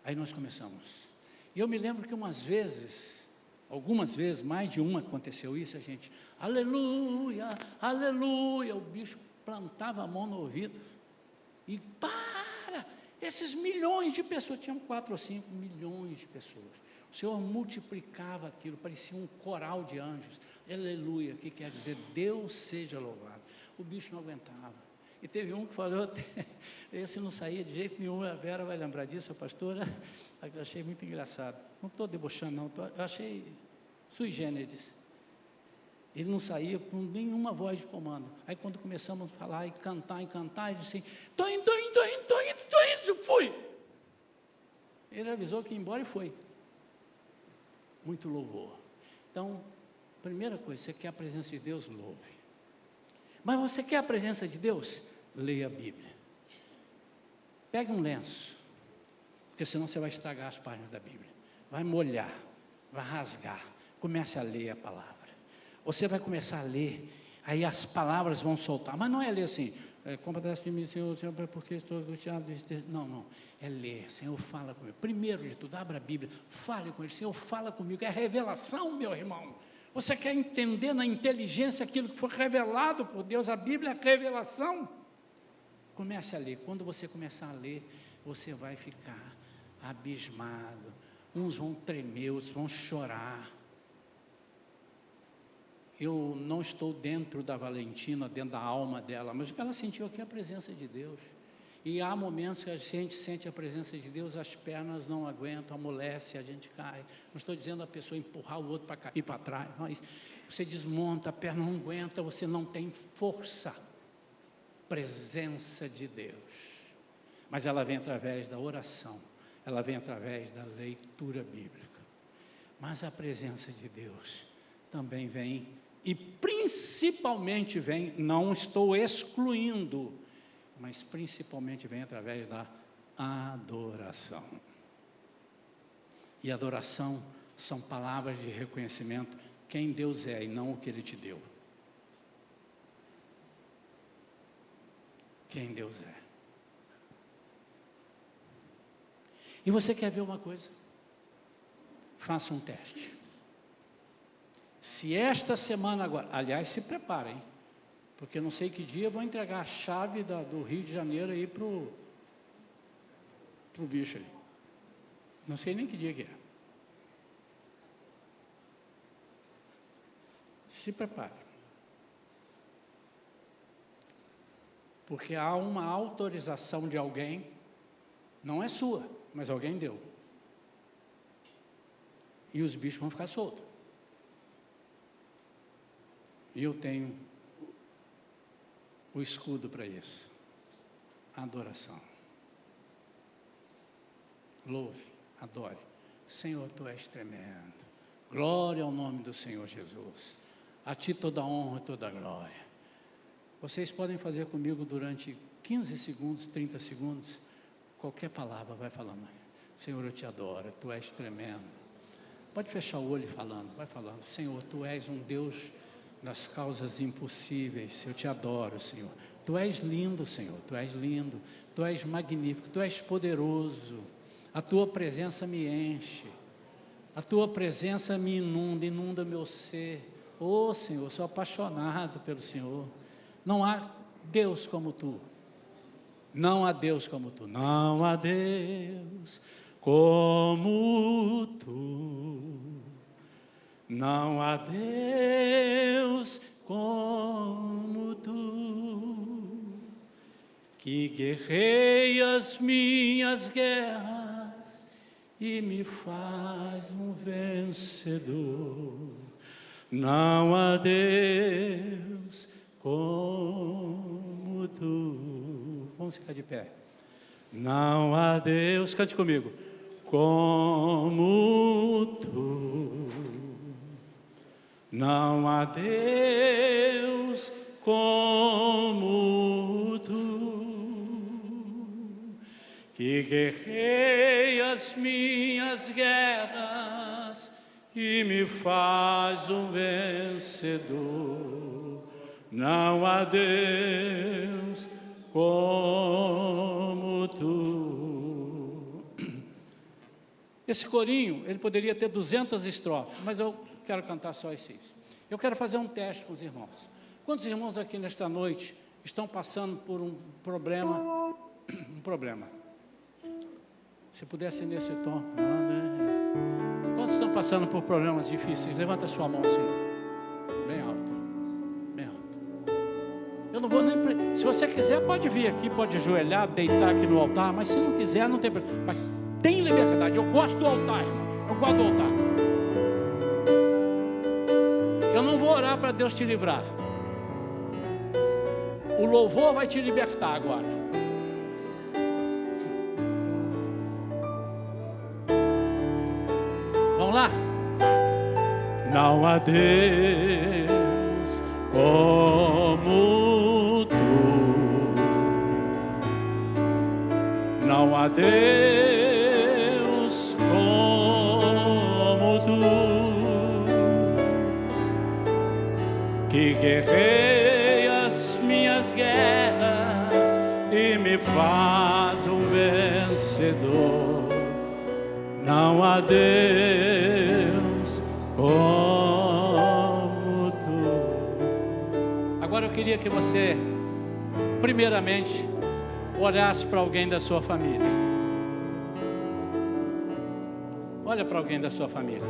Aí nós começamos. E eu me lembro que algumas vezes, mais de uma aconteceu isso, a gente, aleluia, aleluia, o bicho plantava a mão no ouvido, e esses milhões de pessoas, tinham 4 ou 5 milhões de pessoas, o Senhor multiplicava aquilo, parecia um coral de anjos, aleluia, que quer dizer, Deus seja louvado. O bicho não aguentava, e teve um que falou, esse não saía de jeito nenhum, a Vera vai lembrar disso, a pastora, eu achei muito engraçado, não estou debochando não, eu achei sui generis, ele não saía com nenhuma voz de comando. Aí quando começamos a falar e cantar, ele disse assim, estou indo, fui. Ele avisou que ia embora e foi. Muito louvor. Então, primeira coisa, você quer a presença de Deus? Louve. Mas você quer a presença de Deus? Leia a Bíblia. Pegue um lenço, porque senão você vai estragar as páginas da Bíblia. Vai molhar, vai rasgar. Comece a ler a palavra. Você vai começar a ler, aí as palavras vão soltar, mas não é ler assim, compadece de mim, Senhor, porque estou angustiado. Não, é ler, Senhor, fala comigo. Primeiro de tudo, abra a Bíblia, fale com Ele, Senhor, fala comigo, é revelação, meu irmão. Você quer entender na inteligência aquilo que foi revelado por Deus, a Bíblia é revelação. Comece a ler, quando você começar a ler, você vai ficar abismado, uns vão tremer, outros vão chorar. Eu não estou dentro da Valentina, dentro da alma dela, mas o que ela sentiu aqui é a presença de Deus. E há momentos que a gente sente a presença de Deus, as pernas não aguentam, amolece, a gente cai. Não estou dizendo a pessoa empurrar o outro para cair para trás, mas você desmonta, a perna não aguenta, você não tem força. Presença de Deus. Mas ela vem através da oração, ela vem através da leitura bíblica. Mas a presença de Deus também vem, e principalmente vem, não estou excluindo, mas principalmente vem através da adoração. E adoração são palavras de reconhecimento, quem Deus é e não o que Ele te deu. Quem Deus é. E você quer ver uma coisa? Faça um teste. Se esta semana agora, aliás, se preparem, porque não sei que dia eu vou entregar a chave do Rio de Janeiro aí para o bicho ali. Não sei nem que dia que é. Se prepare. Porque há uma autorização de alguém, não é sua, mas alguém deu. E os bichos vão ficar soltos. E eu tenho o escudo para isso. Adoração. Louve, adore. Senhor, Tu és tremendo. Glória ao nome do Senhor Jesus. A Ti toda a honra e toda a glória. Vocês podem fazer comigo durante 15 segundos, 30 segundos, qualquer palavra, vai falando. Senhor, eu Te adoro, Tu és tremendo. Pode fechar o olho falando, vai falando. Senhor, Tu és um Deus das causas impossíveis, eu Te adoro, Senhor. Tu és lindo, Senhor, Tu és lindo, Tu és magnífico, Tu és poderoso. A Tua presença me enche, a Tua presença me inunda meu ser. Oh, Senhor, sou apaixonado pelo Senhor. Não há Deus como Tu. Não há Deus como Tu. Não há Deus como Tu. Não há Deus como Tu, que guerreias minhas guerras e me faz um vencedor. Não há Deus como Tu. Vamos ficar de pé. Não há Deus, cante comigo, como Tu. Não há Deus como tu, que guerreias minhas guerras e me faz um vencedor. Não há Deus como tu. Esse corinho, ele poderia ter 200 estrofes, mas eu quero cantar só esses. Eu quero fazer um teste com os irmãos. Quantos irmãos aqui nesta noite estão passando por um problema? Se pudesse nesse tom. Quantos estão passando por problemas difíceis? Levanta a sua mão assim, bem alto, bem alto. Eu não vou nem... Se você quiser, pode vir aqui, pode ajoelhar, deitar aqui no altar, mas se não quiser, não tem problema. Mas tem liberdade. Eu gosto do altar, irmãos. Eu gosto do altar. Eu não vou orar para Deus te livrar. O louvor vai te libertar agora. Vamos lá? Não há Deus como tu. Não há Deus como tu, que guerreias minhas guerras e me faz um vencedor. Não há Deus como tu. Agora eu queria que você, primeiramente, olhasse para alguém da sua família. Olha para alguém da sua família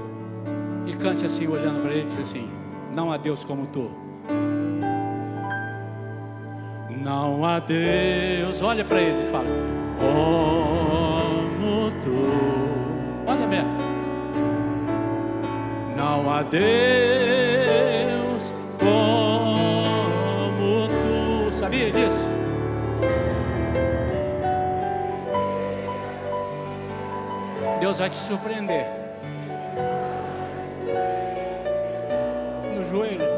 e cante assim, olhando para ele, diz assim: não há Deus como tu. Não há Deus. Olha para ele e fala: como tu. Olha mesmo. Não há Deus como tu. Sabia disso? Deus vai te surpreender. No joelho.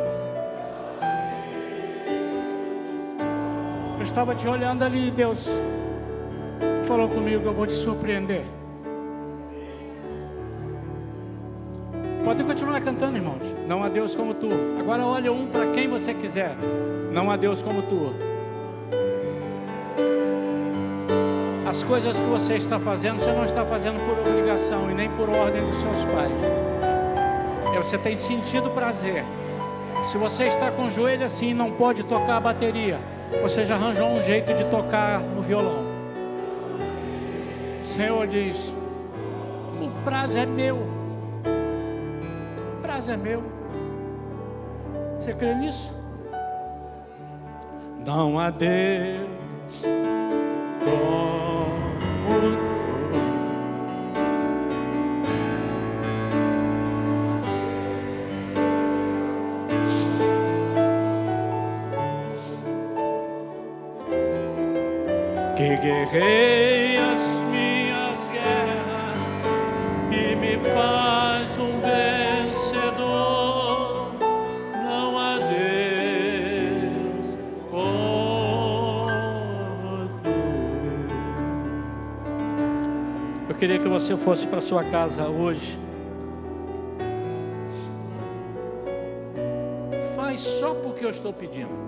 Eu estava te olhando ali e Deus falou comigo que eu vou te surpreender. Pode continuar cantando, irmãos. Não há Deus como tu. Agora olha um para quem você quiser. Não há Deus como tu. As coisas que você está fazendo, você não está fazendo por obrigação e nem por ordem dos seus pais. Você tem sentido prazer. Se você está com o joelho assim e não pode tocar a bateria, você já arranjou um jeito de tocar o violão. O Senhor diz: o prazo é meu. O prazo é meu. Você crê nisso? Não há Deus como tu. Que guerrei as minhas guerras e me faz um vencedor. Não há Deus como tu. Eu queria que você fosse para sua casa hoje. Faz só porque eu estou pedindo.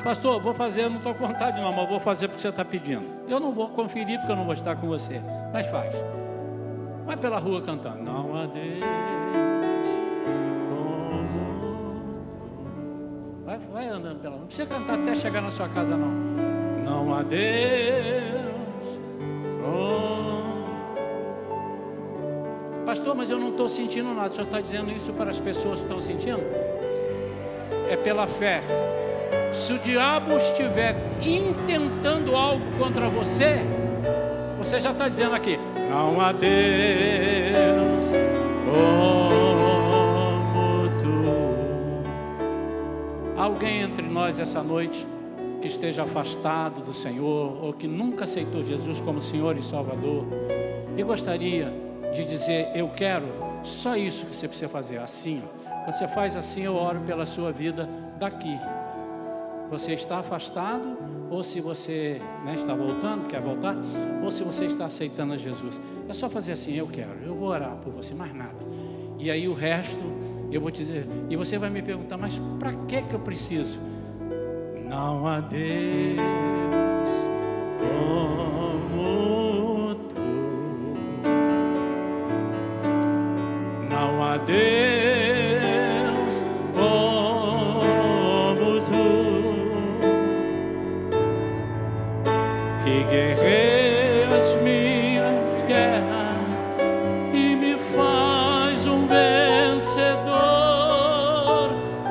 Pastor, vou fazer, não estou com vontade não, mas vou fazer porque você está pedindo. Eu não vou conferir porque eu não vou estar com você, mas faz. Vai pela rua cantando: não há Deus como tu. Vai andando pela rua, não precisa cantar até chegar na sua casa não. Não há Deus como... Pastor, mas eu não estou sentindo nada. O senhor está dizendo isso para as pessoas que estão sentindo? É pela fé. Se o diabo estiver intentando algo contra você, você já está dizendo aqui: não há Deus como tu. Alguém entre nós essa noite que esteja afastado do Senhor, ou que nunca aceitou Jesus como Senhor e Salvador, e gostaria de dizer: eu quero, só isso que você precisa fazer, assim, ó. Quando você faz assim, eu oro pela sua vida daqui. Você está afastado, ou se você, né, está voltando, quer voltar, ou se você está aceitando a Jesus. É só fazer assim, eu quero, eu vou orar por você, mais nada. E aí o resto, eu vou te dizer, e você vai me perguntar, mas para que eu preciso? Não há Deus como tu, não há Deus como tu, que guerreia as minhas guerras e me faz um vencedor.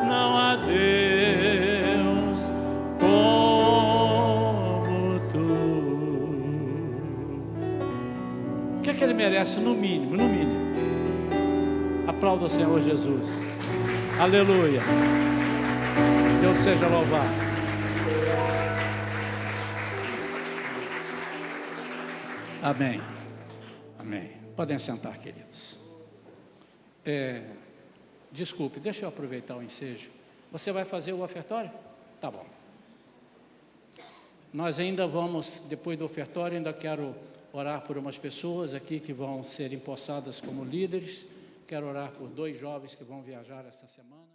Não há Deus como tu. O que é que ele merece? No mínimo, no mínimo. Aplauda o Senhor Jesus. Aleluia. Deus seja louvado. Amém. Amém. Podem sentar, queridos. Desculpe, deixa eu aproveitar o ensejo. Você vai fazer o ofertório? Tá bom. Nós ainda vamos, depois do ofertório, ainda quero orar por umas pessoas aqui que vão ser empossadas como líderes. Quero orar por 2 jovens que vão viajar esta semana.